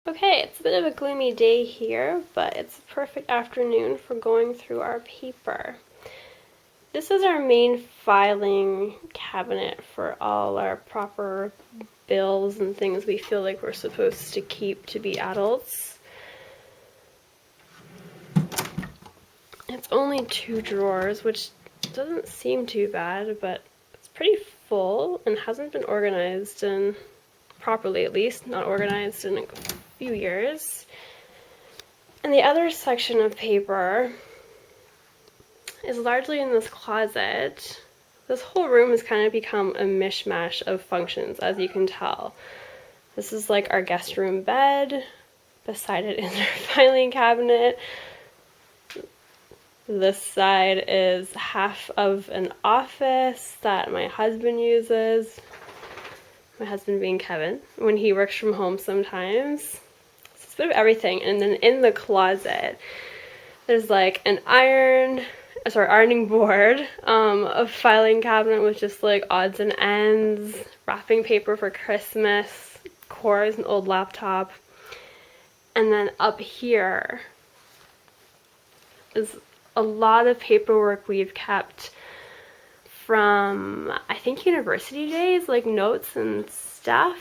Okay, it's a bit of a gloomy day here, but it's a perfect afternoon for going through our paper. This is our main filing cabinet for all our proper bills and things we feel like we're supposed to keep to be adults. It's only 2 drawers, which doesn't seem too bad, but it's pretty full and hasn't been organized in properly, at least not organized in a few years. And the other section of paper is largely in this closet. This whole room has kind of become a mishmash of functions, as you can tell. This is like our guest room bed. Beside it is our filing cabinet. This side is half of an office that my husband uses. My husband being Kevin, when he works from home sometimes. So it's a bit of everything. And then in the closet, there's like an ironing board, a filing cabinet with just like odds and ends, wrapping paper for Christmas, cores, an old laptop. And then up here is a lot of paperwork we've kept from, I think, university days, like notes and stuff.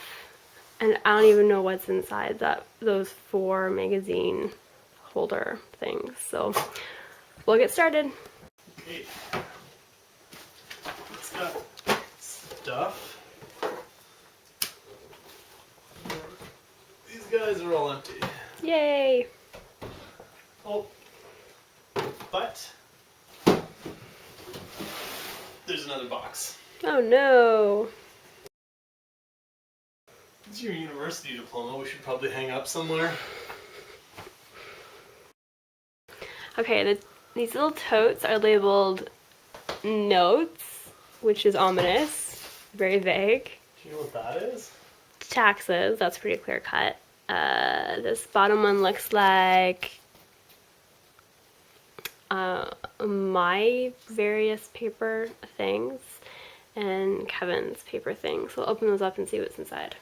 And I don't even know what's inside those 4 magazine holder things. So we'll get started. Okay. It's got stuff. These guys are all empty. Yay! Oh, but there's another box. Oh no! It's your university diploma. We should probably hang up somewhere. Okay, these little totes are labeled notes, which is ominous, very vague. Do you know what that is? Taxes, that's pretty clear cut. This bottom one looks like my various paper things and Kevin's paper things. So we'll open those up and see what's inside.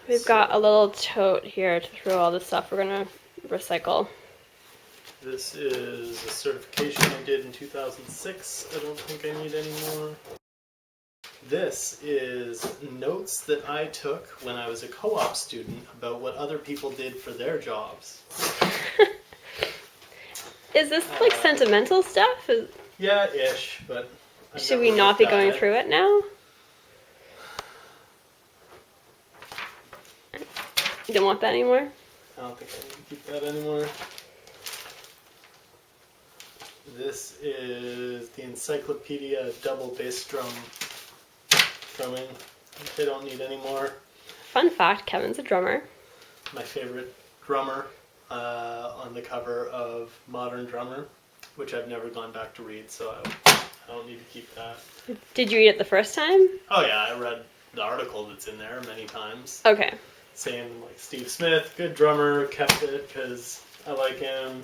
We've got a little tote here to throw all the stuff we're gonna recycle. This is a certification I did in 2006. I don't think I need any more. This is notes that I took when I was a co-op student about what other people did for their jobs. Is this like sentimental stuff? Yeah, ish, but should we not be going through it now? You don't want that anymore? I don't think I need to keep that anymore. This is the Encyclopedia Double Bass Drum drumming, which I don't need anymore. Fun fact, Kevin's a drummer. My favorite drummer on the cover of Modern Drummer, which I've never gone back to read, so I don't need to keep that. Did you read it the first time? Oh yeah, I read the article that's in there many times. Okay. Saying like Steve Smith, good drummer, kept it because I like him.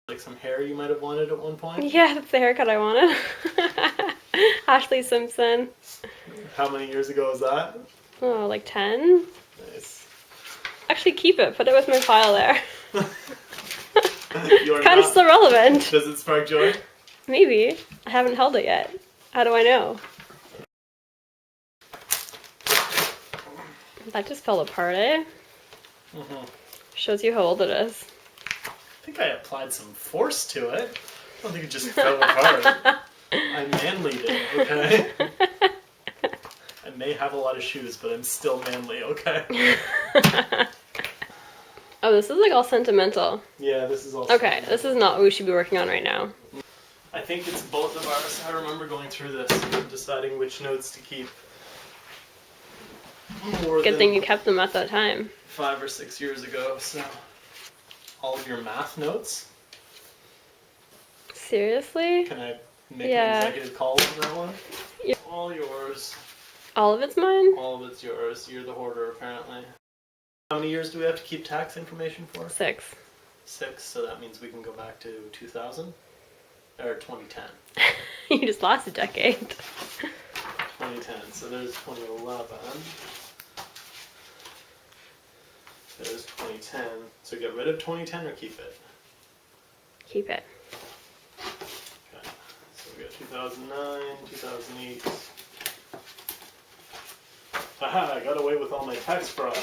Like some hair you might have wanted at one point. Yeah, that's the haircut I wanted. Ashley Simpson. How many years ago was that? Oh, like 10? Nice. Actually, keep it. Put it with my file there. You're kind of still relevant. Does it spark joy? Maybe. I haven't held it yet. How do I know? That just fell apart, eh? Mm-hmm. Shows you how old it is. I think I applied some force to it. I don't think it just fell apart. I manlied it, okay? I may have a lot of shoes, but I'm still manly, okay? Oh, this is like all sentimental. Yeah, this is all okay, this is not what we should be working on right now. I think it's both of ours. I remember going through this and deciding which notes to keep. Good thing you kept them at that time. 5 or 6 years ago, so all of your math notes. Seriously? Can I make an executive call on that one? Yeah. All yours. All of it's mine? All of it's yours. You're the hoarder, apparently. How many years do we have to keep tax information for? 6. 6, so that means we can go back to 2000? Or 2010. You just lost a decade. 2010, so there's 2011. There's 2010. So get rid of 2010 or keep it? Keep it. Okay. So we got 2009, 2008. Haha, I got away with all my tax fraud.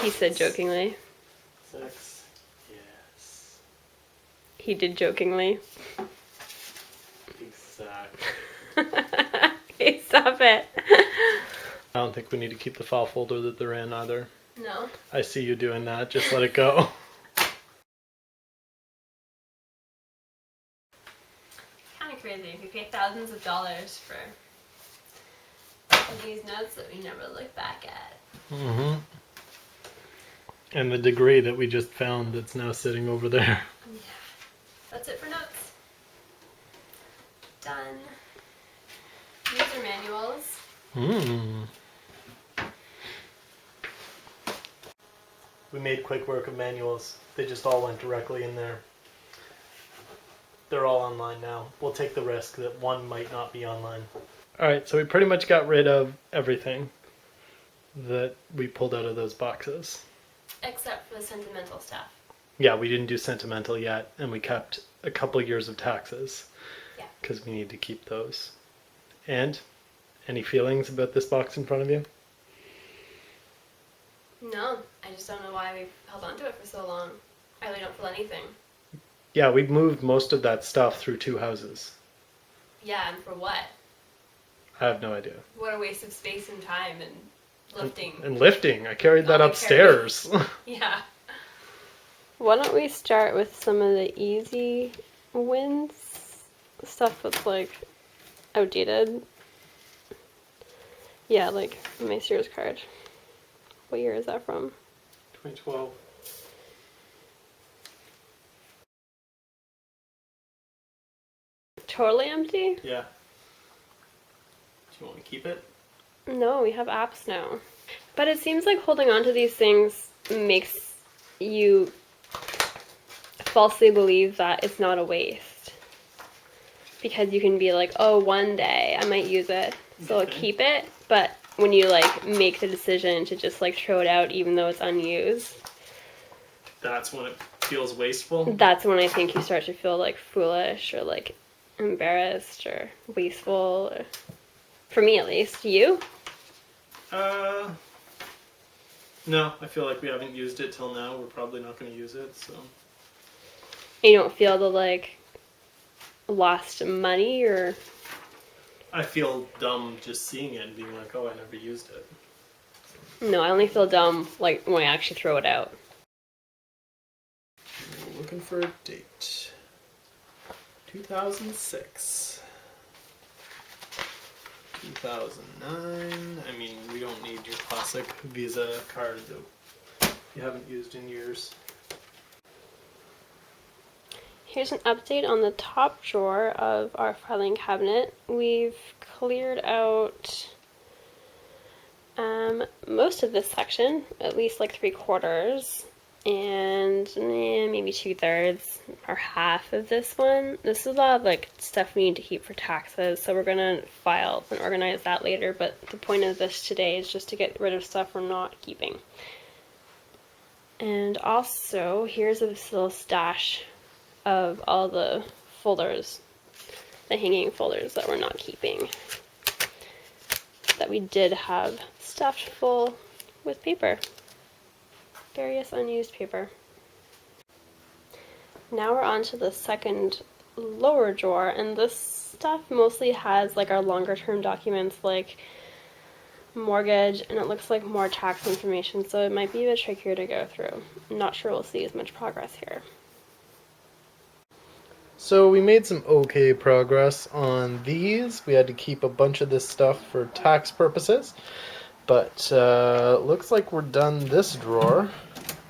He said jokingly. 6. Yes. He did jokingly. Exactly. Okay, stop it. I don't think we need to keep the file folder that they're in either. No. I see you doing that. Just let it go. Kind of crazy. We pay thousands of dollars for these notes that we never look back at. Mm-hmm. And the degree that we just found that's now sitting over there. Yeah. That's it for notes. Done. User manuals. We made quick work of manuals. They just all went directly in there. They're all online now. We'll take the risk that one might not be online. Alright, so we pretty much got rid of everything that we pulled out of those boxes. Except for the sentimental stuff. Yeah, we didn't do sentimental yet, and we kept a couple years of taxes. Yeah. Because we need to keep those. And any feelings about this box in front of you? No, I just don't know why we held on to it for so long. I really don't feel anything. Yeah, we've moved most of that stuff through 2 houses. Yeah, and for what? I have no idea. What a waste of space and time and lifting. And lifting. I carried that Oh, upstairs. Yeah. Why don't we start with some of the easy wins? Stuff that's like outdated. Yeah, like my Sears card. What year is that from? 2012. Totally empty? Yeah. Do you want to keep it? No, we have apps now. But it seems like holding on to these things makes you falsely believe that it's not a waste. Because you can be like, oh, one day I might use it, so I'll keep it. But when you like make the decision to just like throw it out even though it's unused, That's when it feels wasteful? that's when I think you start to feel like foolish or like embarrassed or wasteful. Or, for me at least. You? No, I feel like we haven't used it till now. We're probably not going to use it, so. You don't feel the like lost money or... I feel dumb just seeing it and being like, oh, I never used it. No, I only feel dumb like when I actually throw it out. We're looking for a date. 2006. 2009. I mean, we don't need your classic Visa card that you haven't used in years. Here's an update on the top drawer of our filing cabinet. We've cleared out most of this section, at least like 3/4, and maybe 2/3 or half of this one. This is a lot of like stuff we need to keep for taxes, so we're gonna file and organize that later, but the point of this today is just to get rid of stuff we're not keeping. And also, here's this little stash of all the folders, the hanging folders that we're not keeping, that we did have stuffed full with paper, various unused paper. Now we're on to the second lower drawer, and this stuff mostly has like our longer term documents like mortgage, and it looks like more tax information, so it might be a bit trickier to go through. I'm not sure we'll see as much progress here. So we made some okay progress on these. We had to keep a bunch of this stuff for tax purposes. But looks like we're done this drawer.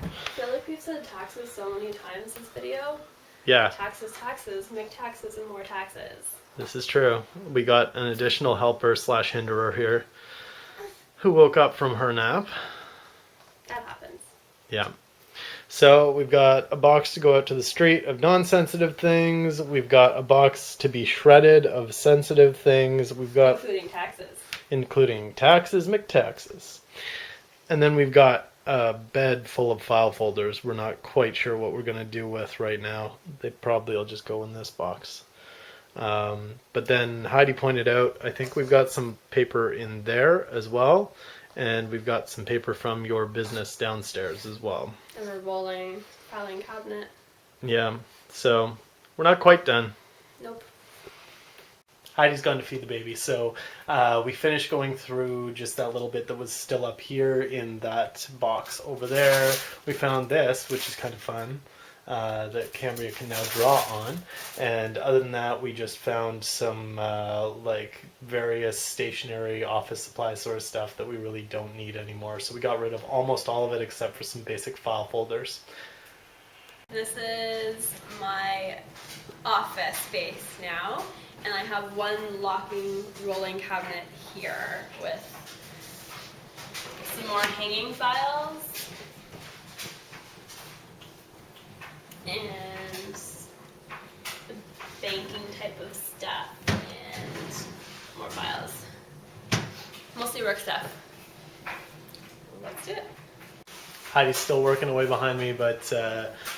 I feel like we've said taxes so many times this video. Yeah. Taxes, taxes, make taxes and more taxes. This is true. We got an additional helper / hinderer here who woke up from her nap. That happens. Yeah. So we've got a box to go out to the street of non-sensitive things. We've got a box to be shredded of sensitive things. We've got... Including taxes. Including taxes, McTaxes. And then we've got a bed full of file folders we're not quite sure what we're going to do with right now. They probably will just go in this box. But then Heidi pointed out, I think we've got some paper in there as well, and we've got some paper from your business downstairs as well. And a rolling filing cabinet. Yeah, so we're not quite done. Nope. Heidi's gone to feed the baby, so we finished going through just that little bit that was still up here in that box over there. We found this, which is kind of fun, that Cambria can now draw on. And other than that, we just found some like various stationary office supply sort of stuff that we really don't need anymore. So we got rid of almost all of it except for some basic file folders. This is my office space now, and I have one locking rolling cabinet here with some more hanging files and banking type of stuff and more files. Mostly work stuff. Let's do it. Heidi's still working away behind me, but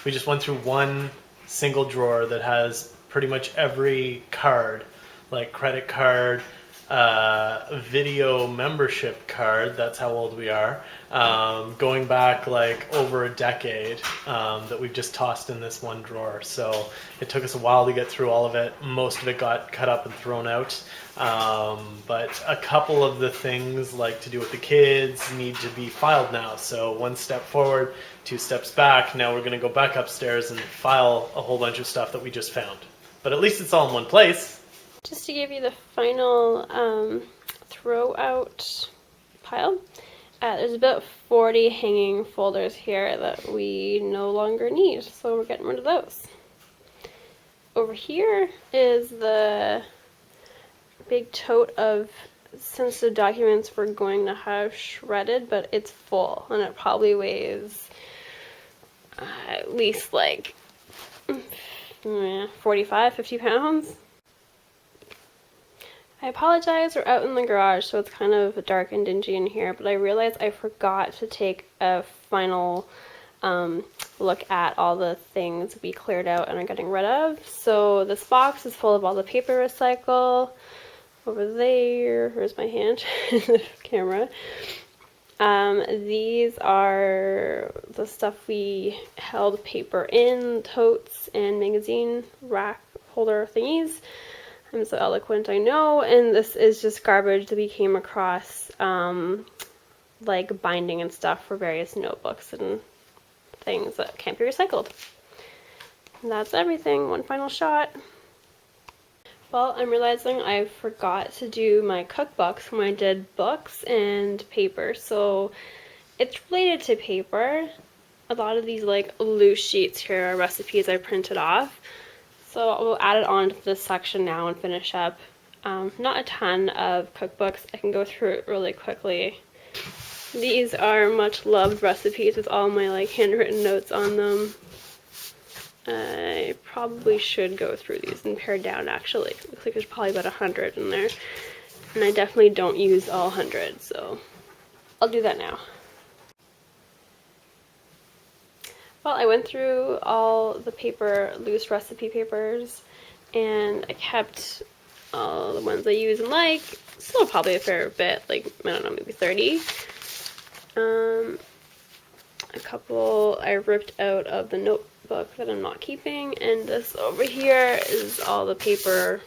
we just went through one single drawer that has pretty much every card, like credit card, video membership card, that's how old we are, going back like over a decade, that we've just tossed in this one drawer. So it took us a while to get through all of it. Most of it got cut up and thrown out. But a couple of the things like to do with the kids need to be filed now. So one step forward, 2 steps back. Now we're going to go back upstairs and file a whole bunch of stuff that we just found. But at least it's all in one place. Just to give you the final throw out pile, there's about 40 hanging folders here that we no longer need, so we're getting rid of those. Over here is the big tote of sensitive documents we're going to have shredded, but it's full and it probably weighs at least like 45, 50 pounds. I apologize, we're out in the garage, so it's kind of dark and dingy in here, but I realized I forgot to take a final look at all the things we cleared out and are getting rid of. So this box is full of all the paper recycle. Over there, where's my hand? The camera. These are the stuff we held paper in, totes and magazine rack holder thingies. I'm so eloquent, I know. And this is just garbage that we came across, like binding and stuff for various notebooks and things that can't be recycled. And that's everything. One final shot. Well, I'm realizing I forgot to do my cookbooks when I did books and paper, so it's related to paper. A lot of these like loose sheets here are recipes I printed off, so we'll add it on to this section now and finish up. Not a ton of cookbooks, I can go through it really quickly. These are much loved recipes with all my like handwritten notes on them. I probably should go through these and pare down actually. It looks like there's probably about 100 in there. And I definitely don't use all 100, so I'll do that now. Well, I went through all the paper, loose recipe papers, and I kept all the ones I use and like. Still probably a fair bit, like, I don't know, maybe 30. A couple I ripped out of the notebook that I'm not keeping, and this over here is all the paper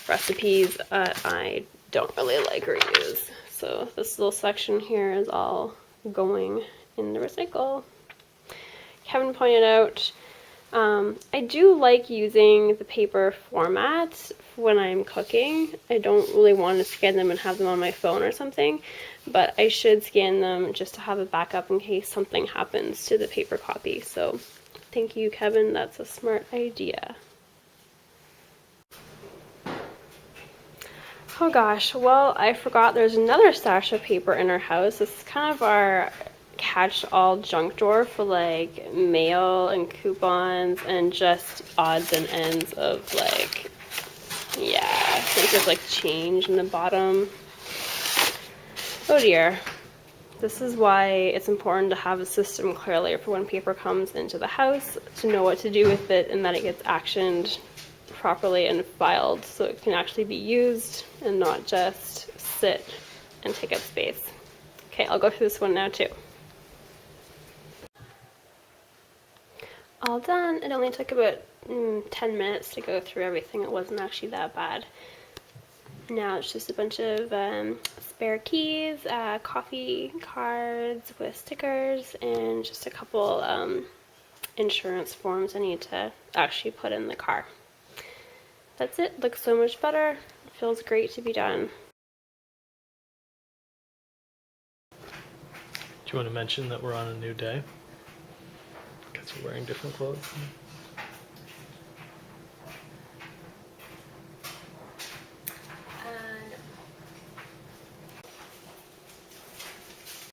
recipes I don't really like or use. So this little section here is all going in the recycle. Kevin pointed out I do like using the paper format when I'm cooking. I don't really want to scan them and have them on my phone or something, but I should scan them just to have a backup in case something happens to the paper copy. So thank you, Kevin. That's a smart idea. Oh gosh, well, I forgot there's another stash of paper in our house. This is kind of our catch-all junk drawer for like mail and coupons and just odds and ends of like, yeah, I think there's like change in the bottom. Oh dear. This is why it's important to have a system clearly for when paper comes into the house, to know what to do with it and that it gets actioned properly and filed so it can actually be used and not just sit and take up space. Okay, I'll go through this one now too. All done. It only took about 10 minutes to go through everything. It wasn't actually that bad. Now it's just a bunch of spare keys, coffee cards with stickers, and just a couple insurance forms I need to actually put in the car. That's it. Looks so much better. It feels great to be done. Do you want to mention that we're on a new day? Because you're wearing different clothes?